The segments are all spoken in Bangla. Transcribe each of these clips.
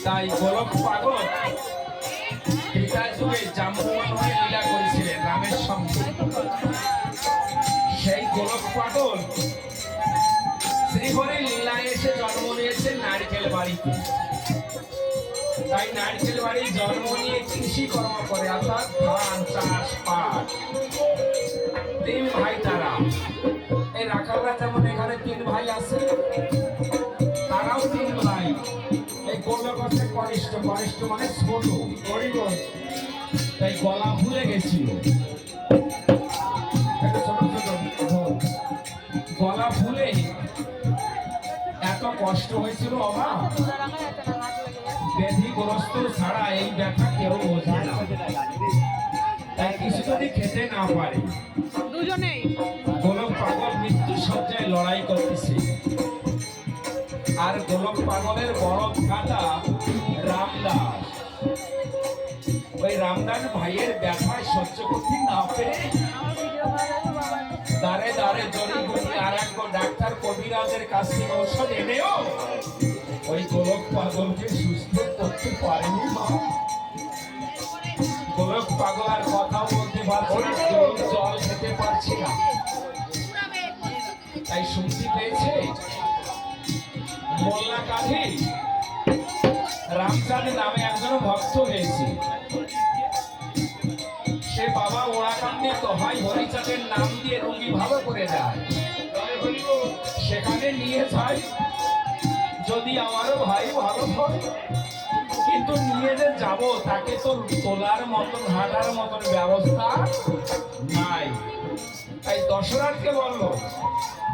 তাই গোলক পাগল ত্রেতা যুগে জাম্বুবান হয়ে লীলা করেছিলেন রামের সঙ্গে। সেই গোলক পাগল শ্রীহরির লীলায় এসে জন্ম নিয়েছে নারকেল বাড়িতে। তাই নারকেল বাড়ি জন্ম নিয়ে কৃষি কর্ম করে, অর্থাৎ ধান চাষ পাট। তিন ভাই তারা, এই রাখালরা যেমন এখানে তিন ভাই আছে, তারাও তিন ভাই। এই গোলক হচ্ছে কনিষ্ঠ, কনিষ্ঠ মানে ছোট, তাই গলা ভুলে গেছিল। গলা ভুলে এত কষ্ট হয়েছিল, অমা ব্যাধিগ্রস্ত ছাড়া এই ব্যথা কেউ বোঝে না। তাই কিছু যদি খেতে না পারে, দুজনেই গোলক পাগল মৃত্যু সজ্জায় লড়াই করতেছে। আর গোলক পাগলের বড় ভ্রাতা রামদাস, ওই রামদাস ভাইয়ের ব্যথায় সহ্য করতে না পেরে দাঁড়ে দাঁড়ে জড়িবুটি আরোগ্য ডাক্তার কবিরাজের কাছ থেকে ঔষধ এনেও ওই গোলক পাগলকে সুস্থ করতে পারেনি। মা গোলক পাগল আর কথাও বলতে পারছে না, জল খেতে পারছে না। তাই শুনতে পেয়েছে মোল্লা কাঠি রামচাঁদ নামে একজন ভক্ত হয়েছে। সে বাবা ওড়াকান্দি দোহাই হরিচাঁদের নাম দিয়ে রোগী ভালো করে দেয়। সেখানে নিয়ে যাই, যদি আমারও ভাই ভালো হয়, কিন্তু নিয়ে যে যাবো তাকে তো তোলার মতন হাঁটার মতন ব্যবস্থা নাই। তাই দশরথকে বললো,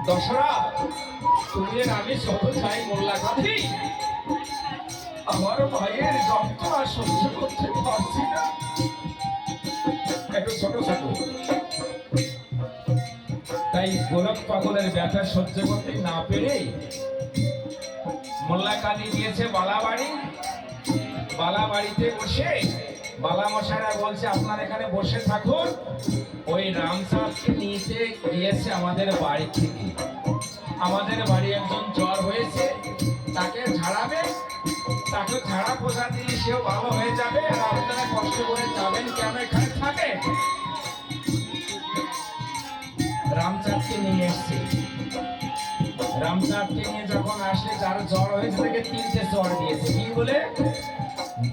দশরথ তুমি আমি সব চাই মোল্লা কাঠি, আমার ভাইয়ের যন্ত্রণা সহ্য করতে পারছি না। একটু ছোট ছোট, তাই গোলক পাগলের ব্যথা সহ্য করতে না পেরে মোল্লা কালী গিয়েছে বালাবাড়ি। বালাবাড়িতে বসে বালা মশাইরা বলছে আপনার এখানে বসে থাকুন, ওই রামচাঁদকে নিতে গিয়েছে আমাদের বাড়ি থেকে। আমাদের বাড়ি একজন জ্বর হয়েছে, তাকে ঝাড়াবে, তাকে ঝাড়া পোষা দিলে সেও ভালো হয়ে যাবে। আর আপনারা কষ্ট করে যাবেন কেন, এখানে থাকে। রামচাঁদকে নিয়ে এসছে। রামচাঁদকে নিয়ে যখন আসলে যার জ্বর হয়েছে তাকে তিনটে জ্বর দিয়েছে। কি বলে?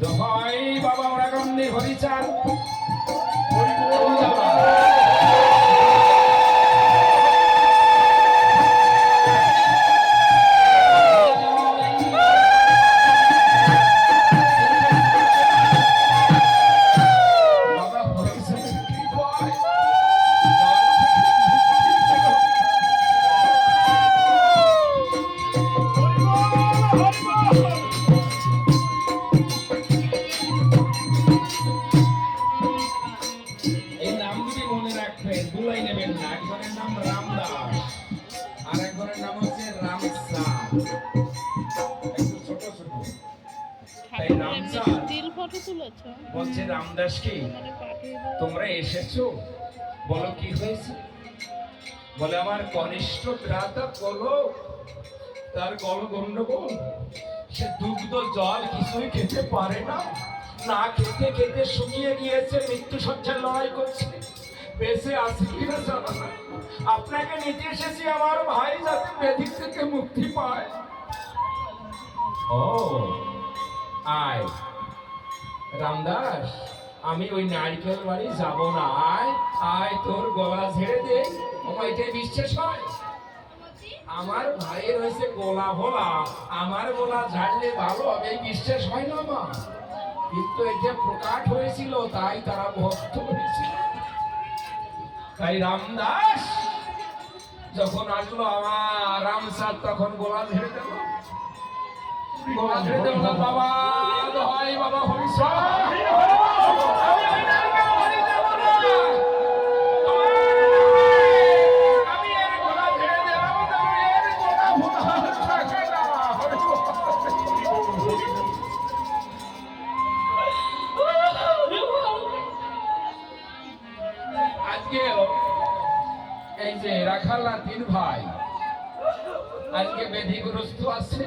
দোহাই বাবা ওড়াকান্দি হরিচাঁদ, বলছে রামদাসকে তোমরা এসেছো, বলো কি হয়েছে? বলে আমার কনিষ্ঠ ভ্রাতা বলো, তার গলগন্ডগোল, সে দুগ্ধ জল কিছুই খেতে পারে না, না খেতে খেতে শুকিয়ে গিয়েছে, মৃত্যু সজ্জায় লড়াই করছে, বেঁচে আছে কিনা জানা না। আপনাকে নিতে এসেছি আমার ভাই যাতে ব্যাধি থেকে মুক্তি পায়। ও আয় রামদাস, আমি ওই নারকেল বাড়ি যাব না, আয় আয় তোর গলা ঝেড়ে দে। এটাই বিশ্বাস হয়? আমার ভাইয়ের হয়েছে গোলা ভোলা, আমার গোলা ঝাড়লে ভালো হবে, এই বিশ্বাস হয় না মা। কিন্তু এটা প্রকাশ হয়েছিল, তাই তারা ভক্ত হয়েছিল। তাই রামদাস যখন আসলো আমার রামচাঁদ তখন গোলা ঝেড়ে দিল। গোলা ছেড়ে দেব না বাবা, দোহাই বাবা হরিষা। আজকে এই যে রাখাল্লা তিন ভাই আজকে ব্যাধিগ্রস্ত আছে,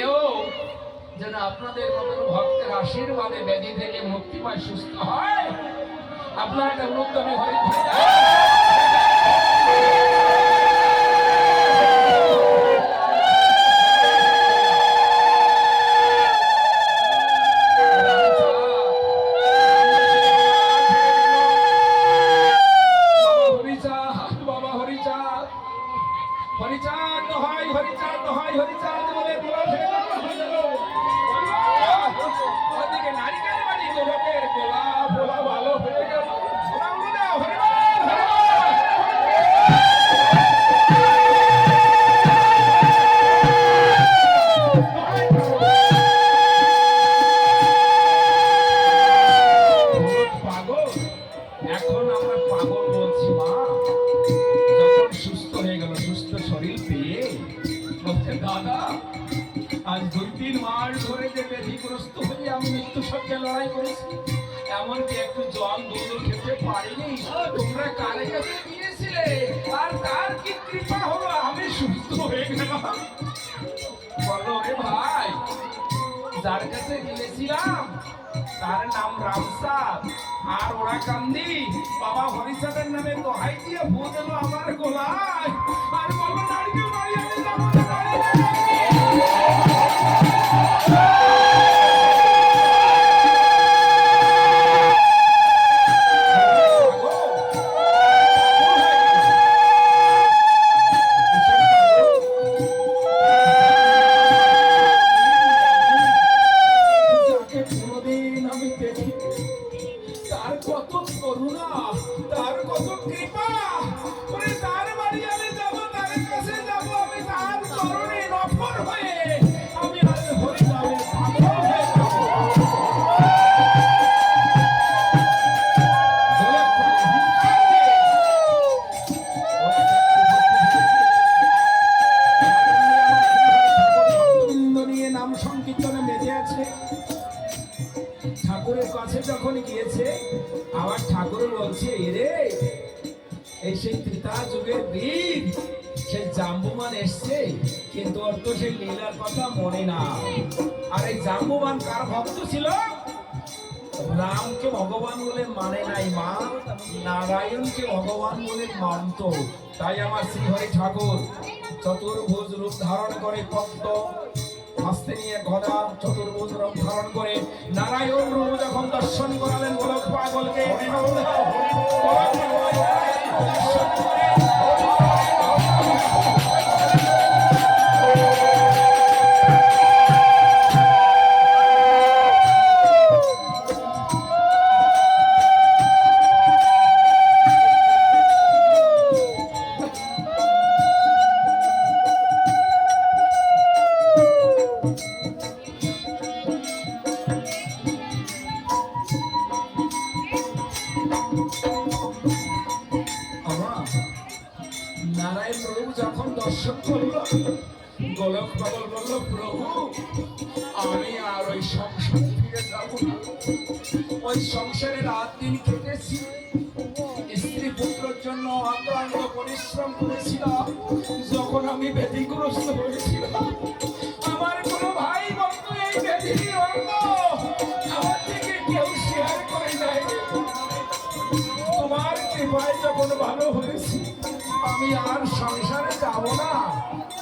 এও যেন আপনাদের মতন ভক্তের আশীর্বাদে ব্যাধি থেকে মুক্তি পায়, সুস্থ হয়। আপনার একটা উদ্যমী হয়ে হরিচাঁদ হয়, হরিচাঁদ হয়, হরিচাঁদ বলে গোলা ছেড়ে দাও। ওদিকে নারিকেল বাড়ি গোলকের গোলা গোলা ভালো হয়ে গেল। পাগল, এখন আমরা পাগল বলছি মা, যখন সুস্থ হয়ে গেল, সুস্থ শরীর পেয়ে বলছে দাদা আজ 2-3 মাস ধরে যে ব্যাধিগ্রস্ত হয়ে আমি মৃত্যু সঙ্গে লড়াই করেছি, এমনকি একটু জল দুধ খেতে পারিনি, তোমরা কারে কাছে গিয়েছিলে আর তার কি কৃপা হলো আমি সুস্থ হয়ে গেলাম। বলো রে ভাই, যার কাছে গিয়েছিলাম তার নাম রামসাদ, আর ওরা কান্দি বাবা হরিচাঁদের নামে দোহাই দিয়ে ভূত এলো আমার গোলায়, আর বলো নারকেল বাড়ি আমি যাবো না। তার কত করুণা, তার কত কৃপা, তার বাড়ি আমি যাবো, তার কাছে যাবো, আমি তার চরণে নফর হয়ে আমি আজ হরি নামে পাগল হয়ে যাবো। নিয়ে নাম সংকীর্তনে মেতে আছে। ঠাকুরের কাছে যখন গিয়েছে, আমার ঠাকুর বলছে এরে এই সেই ত্রেতা যুগের বীর সেই জাম্বুমান এসছে, কিন্তু ওর তো সেই লীলার কথা মনে না। আর এই জাম্বুমান কার ভক্ত ছিল? রামকে ভগবান বলে মানে নাই মা, নারায়ণকে ভগবান বলে মানত। তাই আমার শ্রীহরি ঠাকুর চতুর্ভুজ রূপ ধারণ করে, পদ্ম হস্তে নিয়ে গদা, চতুর্ভুজ রূপ ধারণ করে নারায়ণ রূপ যখন দর্শন করালেন গোলক পাগলকে, নারায়ণ প্রভু যখন দর্শন করল, গোলক পাগল বলল প্রভু আমি আর ওই সংসার ফিরে যাব না। ওই সংসারে রাত দিন কেটেছি, স্ত্রী পুত্রের জন্য অক্লান্ত পরিশ্রম করেছিলাম। যখন আমি ব্যাধিগ্রস্ত হয়েছিলাম, আমার কোনো ভাই বন্ধু এই ব্যাধির অঙ্গ আমার থেকে কেউ শেয়ার করে যায়নি। তোমার কৃপায় যখন ভালো হয়েছি, আমি আর সংসারে যাব না।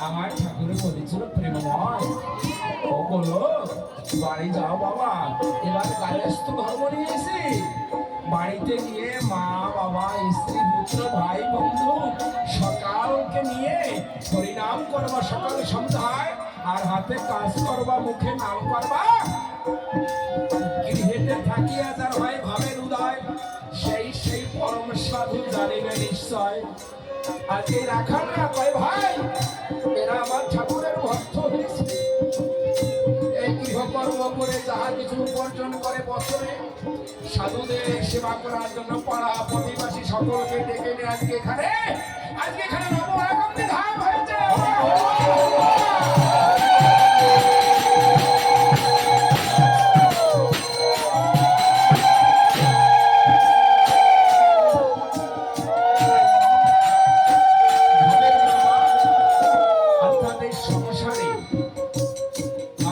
আমার ঠাকুরের বলেছিল প্রেমময়, ও বলো বাড়ি যাও বাবা, এবার কায়স্থ ধর্ম নিয়েছি। বাড়িতে গিয়ে মা বাবা স্ত্রী পুত্র ভাই বন্ধু সকালকে নিয়ে হরিনাম করবা সকাল সন্ধ্যায়, আর হাতে কাজ করবা, মুখে নাম করবা। গৃহেতে থাকিয়া যার হয় ভাবের উদয়, সেই সেই পরম সাধু জানিবে নিশ্চয়। আজকে রাখালরা কয় ভাই এরা আমার ঠাকুরের ভক্ত হয়েছে, কিছু উপার্জন করে বছরে সাধুদের সেবা করার জন্য পাড়া প্রতিবাসী সকলকে ডেকে নিয়ে আজকে এখানে